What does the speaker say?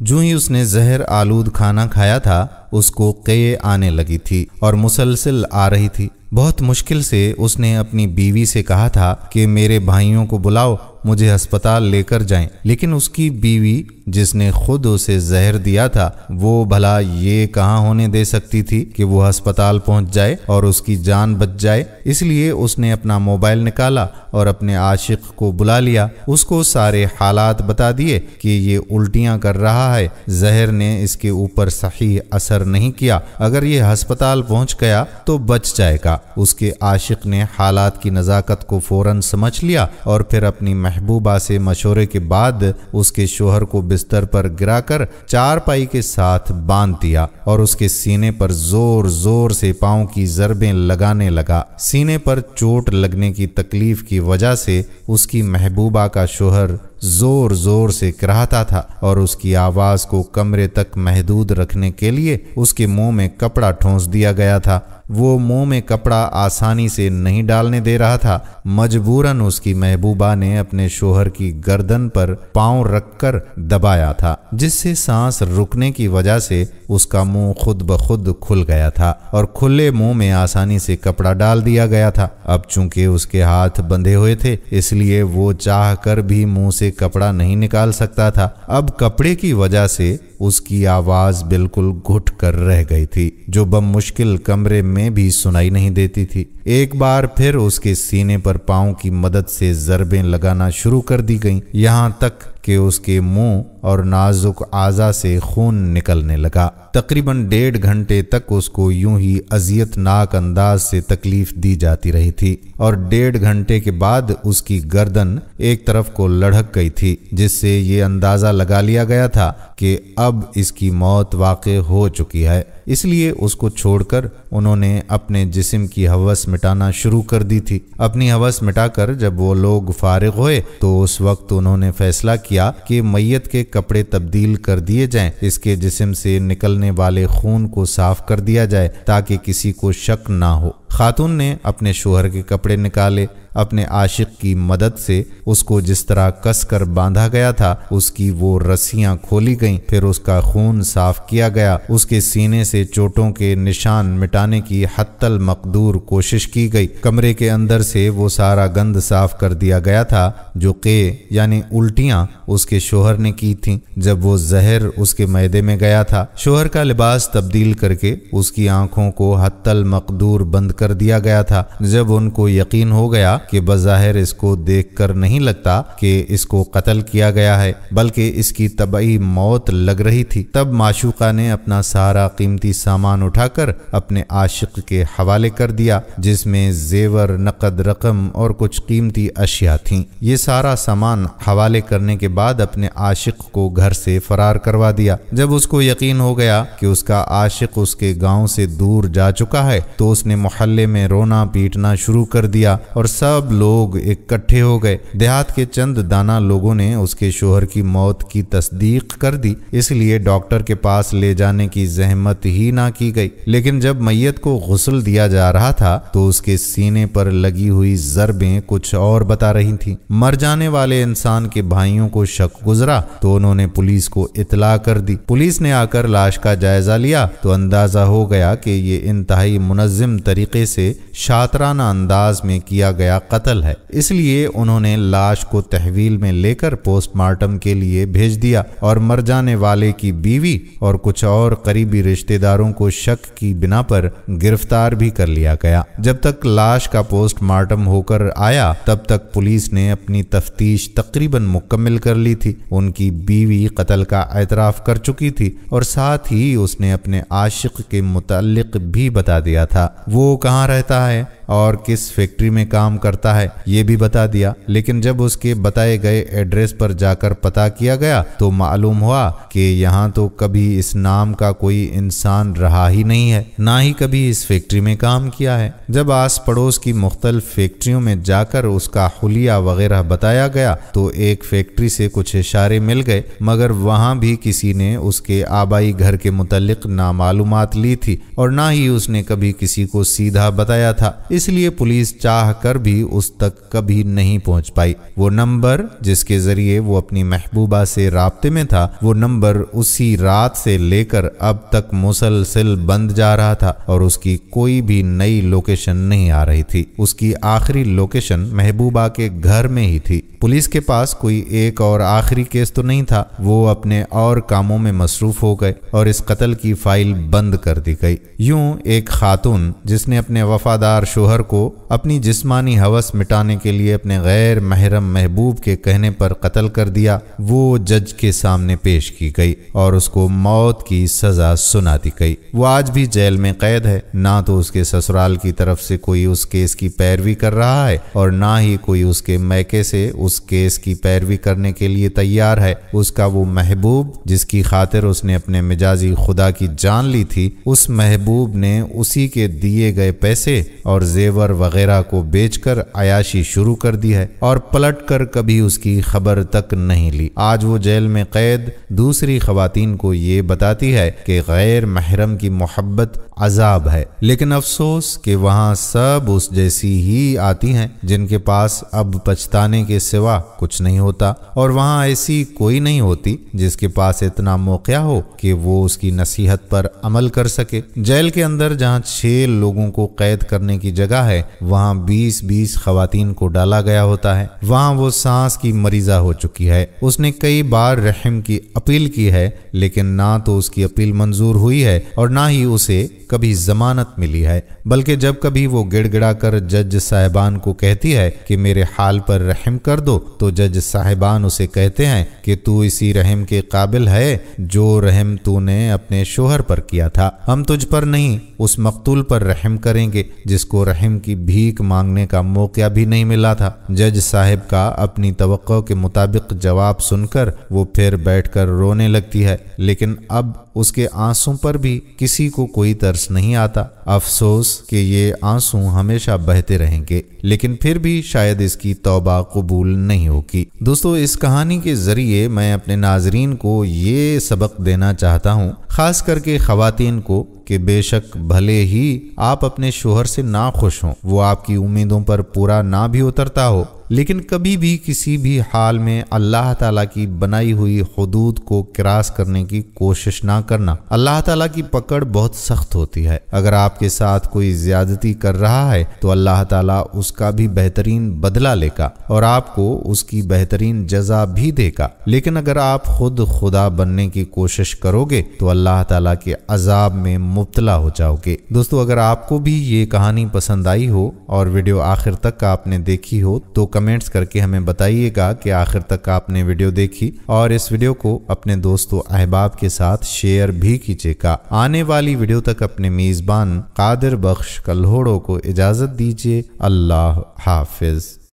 جو ہی اس نے زہر آلود کھانا کھایا تھا اس کو قے آنے لگی تھی اور مسلسل آ رہی تھی۔ بہت مشکل سے اس نے اپنی بیوی سے کہا تھا کہ میرے بھائیوں کو بلاؤ، مجھے ہسپتال لے کر جائیں، لیکن اس کی بیوی جس نے خود اسے زہر دیا تھا وہ بھلا یہ کہاں ہونے دے سکتی تھی کہ وہ ہسپتال پہنچ جائے اور اس کی جان بچ جائے۔ اس لیے اس نے اپنا موبائل نکالا اور اپنے عاشق کو بلا لیا، اس کو سارے حالات بتا دیے کہ یہ الٹیاں کر رہا ہے، زہر نے اس کے اوپر صحیح اثر نہیں کیا، اگر یہ ہسپتال پہنچ گیا تو بچ جائے گا۔ اس کے عاشق نے حالات کی نزاکت کو فوراً سمجھ لیا اور پھر اپنی محبوبہ سے مشورے کے بعد اس کے شوہر کو بستر پر گرا کر چارپائی کے ساتھ باندھ دیا اور اس کے سینے پر زور زور سے پاؤں کی ضربیں لگانے لگا۔ سینے پر چوٹ لگنے کی تکلیف کی وجہ سے اس کی محبوبہ کا شوہر زور زور سے کراہتا تھا اور اس کی آواز کو کمرے تک محدود رکھنے کے لیے اس کے منہ میں کپڑا ٹھونس دیا گیا تھا۔ وہ منہ میں کپڑا آسانی سے نہیں ڈالنے دے رہا تھا، مجبوراً اس کی محبوبہ نے اپنے شوہر کی گردن پر پاؤں رکھ کر دبایا تھا، جس سے سانس رکنے کی وجہ سے اس کا منہ خود بخود کھل گیا تھا اور کھلے منہ میں آسانی سے کپڑا ڈال دیا گیا تھا۔ اب چونکہ اس کے ہاتھ بندھے ہوئے تھے اس لیے وہ چاہ کر بھی منہ سے کپڑا نہیں نکال سکتا تھا۔ اب کپڑے کی وجہ سے اس کی آواز بالکل گھٹ کر رہ گئی تھی، جو بمشکل کمرے میں بھی سنائی نہیں دیتی تھی۔ ایک بار پھر اس کے سینے پر پاؤں کی مدد سے ضربیں لگانا شروع کر دی گئیں، یہاں تک کہ اس کے منہ اور نازک اعضاء سے خون نکلنے لگا۔ تقریباً 1.5 گھنٹے تک اس کو یوں ہی اذیت ناک انداز سے تکلیف دی جاتی رہی تھی اور 1.5 گھنٹے کے بعد اس کی گردن ایک طرف کو لڑھک گئی تھی، جس سے یہ اندازہ لگا لیا گیا تھا کہ اب اس کی موت واقع ہو چکی ہے۔ اس لیے اس کو چھوڑ کر انہوں نے اپنے جسم کی ہوس مٹانا شروع کر دی تھی۔ اپنی ہوس مٹا کر جب وہ لوگ فارغ ہوئے تو اس وقت انہوں نے فیصلہ کیا کہ میت کے کپڑے تبدیل کر دیے جائیں، اس کے جسم سے نکلنے والے خون کو صاف کر دیا جائے تاکہ کسی کو شک نہ ہو۔ خاتون نے اپنے شوہر کے کپڑے نکالے، اپنے عاشق کی مدد سے اس کو جس طرح کس کر باندھا گیا تھا اس کی وہ رسیاں کھولی گئیں، پھر اس کا خون صاف کیا گیا، اس کے سینے سے چوٹوں کے نشان مٹانے کی حتی المقدور کوشش کی گئی۔ کمرے کے اندر سے وہ سارا گند صاف کر دیا گیا تھا جو قے یعنی الٹیاں اس کے شوہر نے کی تھیں جب وہ زہر اس کے معدے میں گیا تھا۔ شوہر کا لباس تبدیل کر کے اس کی آنکھوں کو حتی المقدور بند کر دیا گیا تھا۔ جب ان کو یقین ہو گیا کہ بظاہر اس کو دیکھ کر نہیں لگتا کہ اس کو قتل کیا گیا ہے بلکہ اس کی طبعی موت لگ رہی تھی، تب معشوقہ نے اپنا سارا قیمتی سامان اٹھا کر اپنے عاشق کے حوالے کر دیا، جس میں زیور، نقد رقم اور کچھ قیمتی اشیاء تھیں۔ یہ سارا سامان حوالے کرنے کے بعد اپنے عاشق کو گھر سے فرار کروا دیا۔ جب اس کو یقین ہو گیا کہ اس کا عاشق اس کے گاؤں سے دور جا چکا ہے تو اس نے محلے میں رونا پیٹنا شروع کر دیا اور سب لوگ اکٹھے ہو گئے۔ دیہات کے چند دانا لوگوں نے اس کے شوہر کی موت کی تصدیق کر دی، اس لیے ڈاکٹر کے پاس لے جانے کی زحمت ہی نہ کی گئی، لیکن جب میت کو غسل دیا جا رہا تھا تو اس کے سینے پر لگی ہوئی ضربیں کچھ اور بتا رہی تھیں۔ مر جانے والے انسان کے بھائیوں کو شک گزرا تو انہوں نے پولیس کو اطلاع کر دی۔ پولیس نے آ کر لاش کا جائزہ لیا تو اندازہ ہو گیا کہ یہ انتہائی منظم طریقے سے شاطرانہ انداز میں کیا گیا قتل ہے، اس لیے انہوں نے لاش کو تحویل میں لے کر پوسٹ مارٹم کے لیے بھیج دیا اور مر جانے والے کی بیوی اور کچھ اور قریبی رشتہ داروں کو شک کی بنا پر گرفتار بھی کر لیا گیا۔ جب تک لاش کا پوسٹ مارٹم ہو کر آیا تب تک پولیس نے اپنی تفتیش تقریباً مکمل کر لی تھی۔ ان کی بیوی قتل کا اعتراف کر چکی تھی اور ساتھ ہی اس نے اپنے عاشق کے متعلق بھی بتا دیا تھا، وہ کہاں رہتا ہے اور کس فیکٹری میں کام کرتا ہے یہ بھی بتا دیا، لیکن جب اس کے بتائے گئے ایڈریس پر جا کر پتہ کیا گیا تو معلوم ہوا کہ یہاں تو کبھی اس نام کا کوئی انسان رہا ہی نہیں ہے، نہ ہی کبھی اس فیکٹری میں کام کیا ہے۔ جب آس پڑوس کی مختلف فیکٹریوں میں جا کر اس کا حلیہ وغیرہ بتایا گیا تو ایک فیکٹری سے کچھ اشارے مل گئے، مگر وہاں بھی کسی نے اس کے آبائی گھر کے متعلق نہ معلومات لی تھی اور نہ ہی اس نے کبھی کسی کو سیدھا بتایا تھا۔ اس لیے پولیس چاہ کر بھی اس تک کبھی نہیں پہنچ پائی۔ وہ نمبر جس کے ذریعے وہ اپنی محبوبہ سے رابطے میں تھا، وہ نمبر اسی رات سے لے کر اب تک مسلسل بند جا رہا تھا اور اس کی کوئی بھی نئی لوکیشن نہیں آ رہی تھی۔ اس کی آخری لوکیشن محبوبہ کے گھر میں ہی تھی۔ پولیس کے پاس کوئی ایک اور آخری کیس تو نہیں تھا، وہ اپنے اور کاموں میں مصروف ہو گئے اور اس قتل کی فائل بند کر دی گئی۔ یوں ایک خاتون جس نے اپنے وفادار شوہر کو اپنی جسمانی ہوس مٹانے کے لیے اپنے غیر محرم محبوب کے کہنے پر قتل کر دیا، وہ جج کے سامنے پیش کی گئی اور اس کو موت کی سزا سنا دی گئی۔ وہ آج بھی جیل میں قید ہے، نہ تو اس کے سسرال کی طرف سے کوئی اس کیس کی پیروی کر رہا ہے اور نہ ہی کوئی اس کے میکے سے اس کیس کی پیروی کرنے کے لیے تیار ہے۔ اس کا وہ محبوب جس کی خاطر اس نے اپنے مجازی خدا کی جان لی تھی، اس محبوب نے اسی کے دیے گئے پیسے اور زیور وغیرہ کو بیچ کر عیاشی شروع کر دی ہے اور پلٹ کر کبھی اس کی خبر تک نہیں لی۔ آج وہ جیل میں قید دوسری خواتین کو یہ بتاتی ہے کہ غیر محرم کی محبت عذاب ہے، لیکن افسوس کہ وہاں سب اس جیسی ہی آتی ہیں جن کے پاس اب پچھتانے کے سوا کچھ نہیں ہوتا، اور وہاں ایسی کوئی نہیں ہوتی جس کے پاس اتنا موقع ہو کہ وہ اس کی نصیحت پر عمل کر سکے۔ جیل کے اندر جہاں 6 لوگوں کو قید کرنے کی جگہ ہے، وہاں 20 خواتین کو ڈالا گیا ہوتا ہے۔ وہاں وہ سانس کی مریضہ ہو چکی ہے۔ اس نے کئی بار رحم کی اپیل کی ہے، لیکن نہ تو اس کی اپیل منظور ہوئی ہے اور نہ ہی اسے کبھی ضمانت ملی ہے، بلکہ جب کبھی وہ گڑ گڑا کر جج صاحبان کو کہتی ہے کہ میرے حال پر رحم کر دو، تو جج صاحبان اسے کہتے ہیں کہ تو اسی رحم کے قابل ہے جو رحم تو نے اپنے شوہر پر کیا تھا۔ ہم تجھ پر نہیں، اس مقتول پر رحم کریں گے جس کو رحم کی بھیک مانگنے کا موقع بھی نہیں ملا تھا۔ جج صاحب کا اپنی توقع کے مطابق جواب سن کر وہ پھر بیٹھ کر رونے لگتی ہے، لیکن اب اس کے آنسوں پر بھی کسی کو کوئی ترس نہیں آتا۔ افسوس کہ یہ آنسوں ہمیشہ بہتے رہیں گے، لیکن پھر بھی شاید اس کی توبہ قبول نہیں ہوگی۔ دوستو، اس کہانی کے ذریعے میں اپنے ناظرین کو یہ سبق دینا چاہتا ہوں، خاص کر کے خواتین کو، کہ بے شک بھلے ہی آپ اپنے شوہر سے ناخوش ہوں، وہ آپ کی امیدوں پر پورا نہ بھی اترتا ہو، لیکن کبھی بھی کسی بھی حال میں اللہ تعالیٰ کی بنائی ہوئی حدود کو کراس کرنے کی کوشش نہ کرنا۔ اللہ تعالیٰ کی پکڑ بہت سخت ہوتی ہے۔ اگر آپ کے ساتھ کوئی زیادتی کر رہا ہے تو اللہ تعالیٰ اس کا بھی بہترین بدلہ لے گا اور آپ کو اس کی بہترین جزا بھی دے گا، لیکن اگر آپ خود خدا بننے کی کوشش کرو گے تو اللہ تعالیٰ کے عذاب میں مبتلا ہو جاؤ گے۔ دوستو، اگر آپ کو بھی یہ کہانی پسند آئی ہو اور ویڈیو آخر تک آپ نے دیکھی ہو تو کمنٹس کر کے ہمیں بتائیے گا کہ آخر تک آپ نے ویڈیو دیکھی، اور اس ویڈیو کو اپنے دوستوں احباب کے ساتھ شیئر بھی کیجیے گا۔ آنے والی ویڈیو تک اپنے میزبان قادر بخش کلہوڑوں کو اجازت دیجیے۔ اللہ حافظ۔